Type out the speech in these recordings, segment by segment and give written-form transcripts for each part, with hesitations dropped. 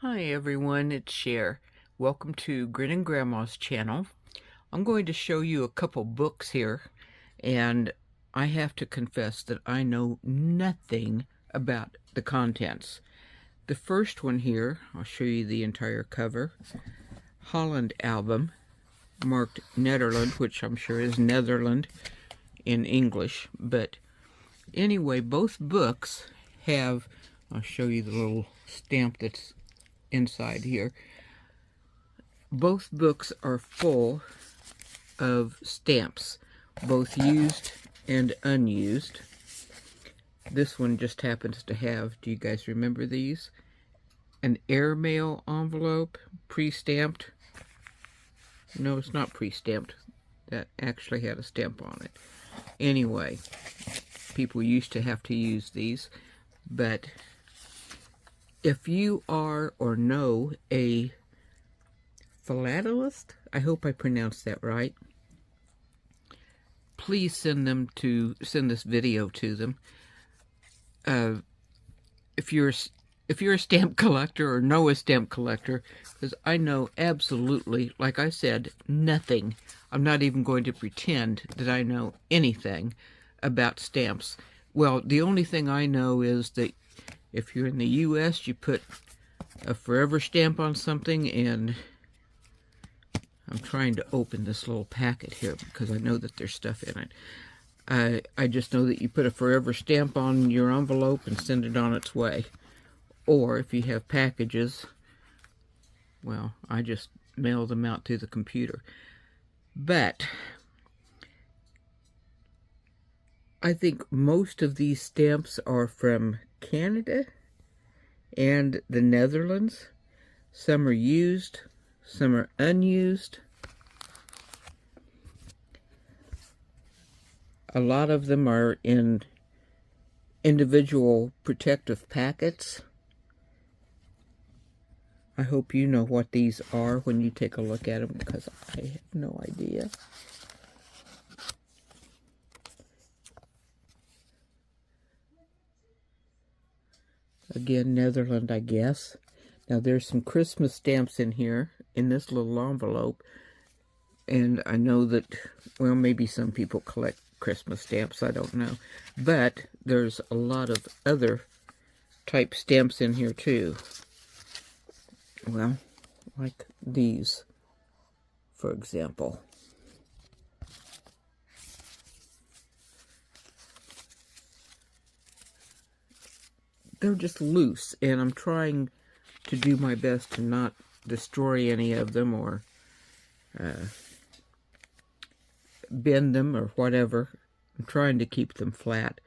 Hi everyone, it's Cher. Welcome to Grin and Grandma's channel. I'm going to show you a couple books here, and I have to confess that I know nothing about the contents. The first one here, I'll show you the entire cover. Holland album, marked Netherland, which I'm sure is Netherland in English. But anyway, both books have, I'll show you the little stamp that's inside here. Both books are full of stamps, both used and unused. This one just happens to have, do you guys remember these? An airmail envelope, pre-stamped. No, it's not pre-stamped. That actually had a stamp on it. Anyway, people used to have to use these, but if you are or know a Philatelist, I hope I pronounced that right, please send this video to them. If you're a stamp collector or know a stamp collector, because I know absolutely, like I said, nothing. I'm not even going to pretend that I know anything about stamps. Well, the only thing I know is that if you're in the U.S., you put a forever stamp on something, and I'm trying to open this little packet here because I know that there's stuff in it. I just know that you put a forever stamp on your envelope and send it on its way. Or if you have packages, well, I just mail them out through the computer. But I think most of these stamps are from Canada and the Netherlands. Some are used, some are unused. A lot of them are in individual protective packets. I hope you know what these are when you take a look at them, because I have no idea. Again, Netherlands, I guess. Now, there's some Christmas stamps in here, in this little envelope. And I know that, well, maybe some people collect Christmas stamps, I don't know. But there's a lot of other type stamps in here, too. Well, like these, for example. They're just loose, and I'm trying to do my best to not destroy any of them or bend them or whatever. I'm trying to keep them flat.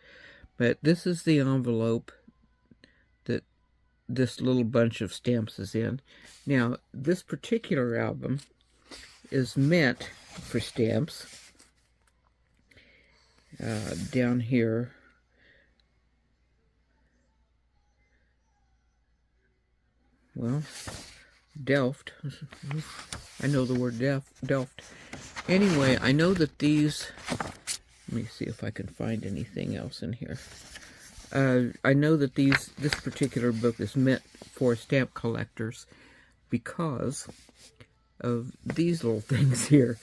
But this is the envelope that this little bunch of stamps is in. Now, this particular album is meant for stamps. Down here, well, Delft. I know the word Delft. Anyway, I know that these, let me see if I can find anything else in here. I know that this particular book is meant for stamp collectors because of these little things here.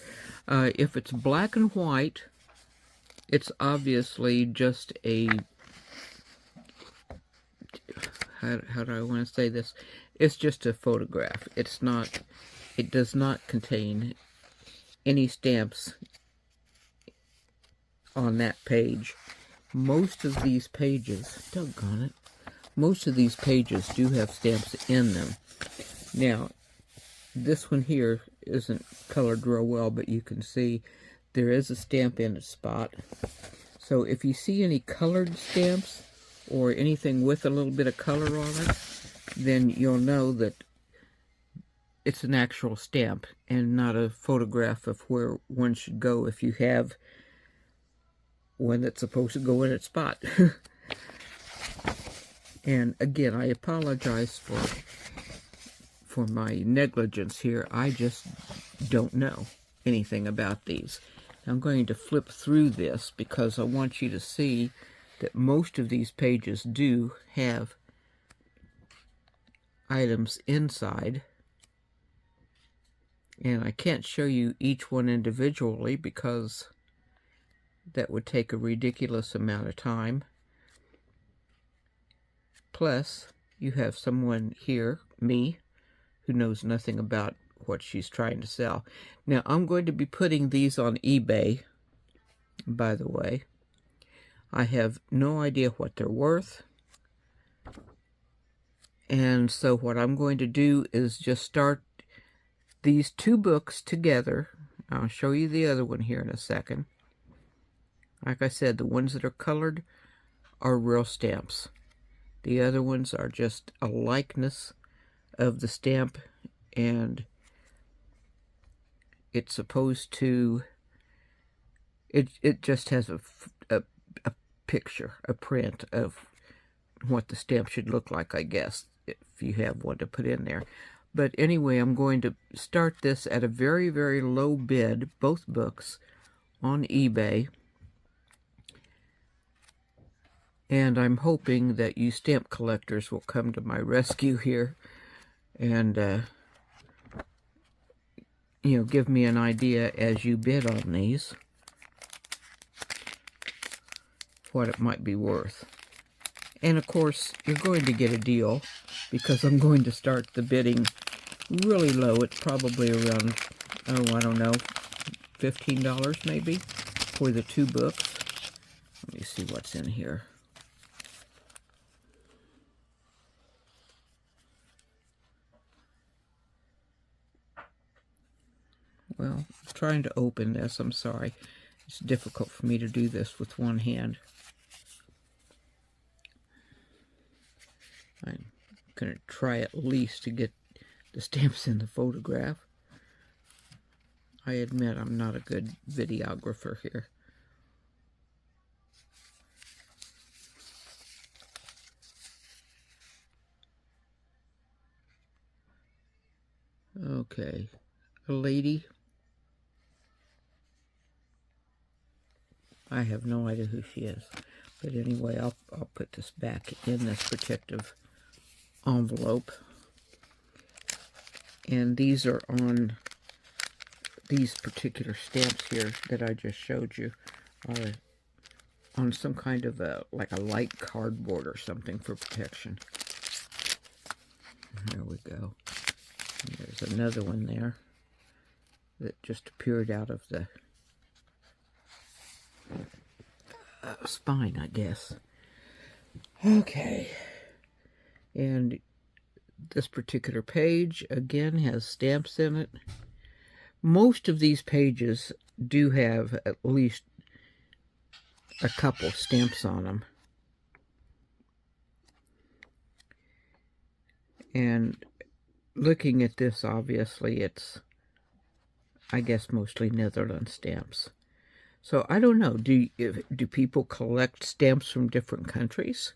If it's black and white, it's obviously just a, how do I want to say this? It's just a photograph. It's not, it does not contain any stamps on that page. Most of these pages, doggone it, most of these pages do have stamps in them. Now, this one here isn't colored real well, but you can see there is a stamp in a spot. So if you see any colored stamps or anything with a little bit of color on it, then you'll know that it's an actual stamp and not a photograph of where one should go if you have one that's supposed to go in its spot. And again, I apologize for my negligence here. I just don't know anything about these. I'm going to flip through this because I want you to see that most of these pages do have items inside. And I can't show you each one individually because that would take a ridiculous amount of time. Plus, you have someone here, me, who knows nothing about what she's trying to sell. Now, I'm going to be putting these on eBay, by the way. I have no idea what they're worth. And so what I'm going to do is just start these two books together. I'll show you the other one here in a second. Like I said, the ones that are colored are real stamps. The other ones are just a likeness of the stamp, and it's supposed to, it just has a picture, a print of what the stamp should look like, I guess, if you have one to put in there. But anyway, I'm going to start this at a very, very low bid, both books, on eBay. And I'm hoping that you stamp collectors will come to my rescue here and, you know, give me an idea as you bid on these what it might be worth. And of course, you're going to get a deal because I'm going to start the bidding really low. It's probably around, oh, I don't know, $15 maybe for the two books. Let me see what's in here. Well, I'm trying to open this. I'm sorry. It's difficult for me to do this with one hand. I'm going to try at least to get the stamps in the photograph. I admit I'm not a good videographer here. Okay, a lady. I have no idea who she is. But anyway, I'll put this back in this protective envelope. And these are on, these particular stamps here that I just showed you are on some kind of a, like a light cardboard or something for protection. There we go. And there's another one there that just appeared out of the spine, I guess. Okay. And this particular page, again, has stamps in it. Most of these pages do have at least a couple stamps on them. And looking at this, obviously, it's, I guess, mostly Netherlands stamps. So I don't know, do people collect stamps from different countries?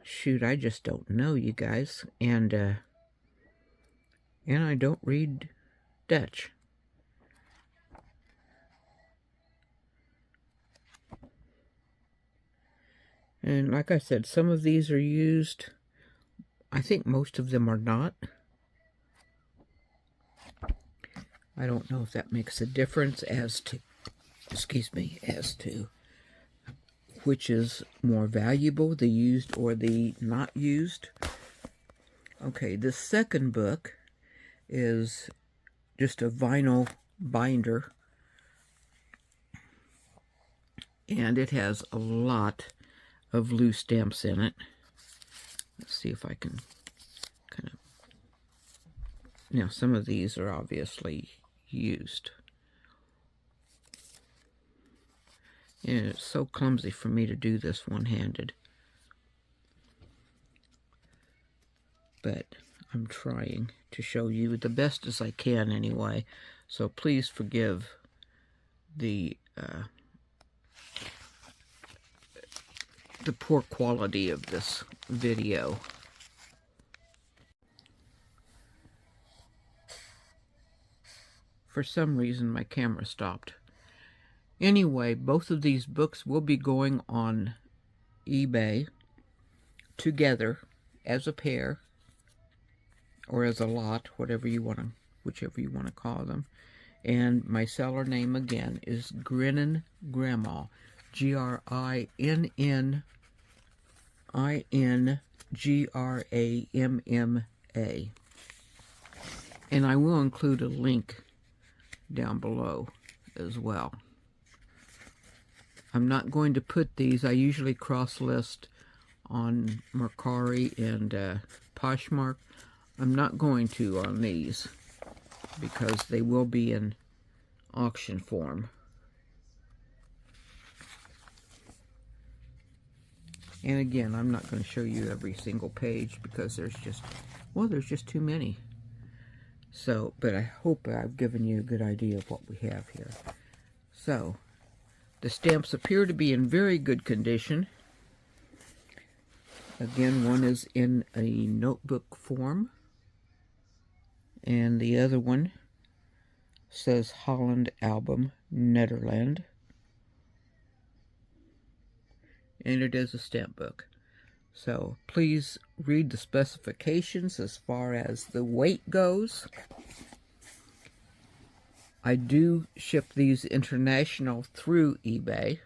Shoot, I just don't know, you guys. And I don't read Dutch. And like I said, some of these are used. I think most of them are not. I don't know if that makes a difference as to, excuse me, as to which is more valuable, the used or the not used. Okay, the second book is just a vinyl binder. And it has a lot of loose stamps in it. Let's see if I can kind of... Now, some of these are obviously used. And it's so clumsy for me to do this one-handed. But I'm trying to show you the best as I can anyway. So please forgive the poor quality of this video. For some reason, my camera stopped. Anyway, both of these books will be going on eBay. together as a pair or as a lot, whichever you want to call them. And my seller name again is Grinnin' Grandma, GRINNINGRAMMA. And I will include a link down below as well. I'm not going to put these. I usually cross-list on Mercari and Poshmark. I'm not going to on these because they will be in auction form. And again, I'm not going to show you every single page because there's just too many. So, but I hope I've given you a good idea of what we have here. So, the stamps appear to be in very good condition. Again, one is in a notebook form, and the other one says Holland Album, Netherlands. And it is a stamp book. So please read the specifications as far as the weight goes. I do ship these international through eBay.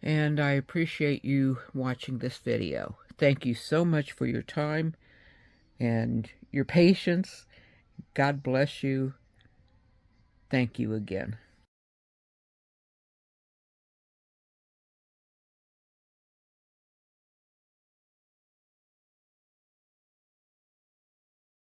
And I appreciate you watching this video. Thank you so much for your time and your patience. God bless you. Thank you again.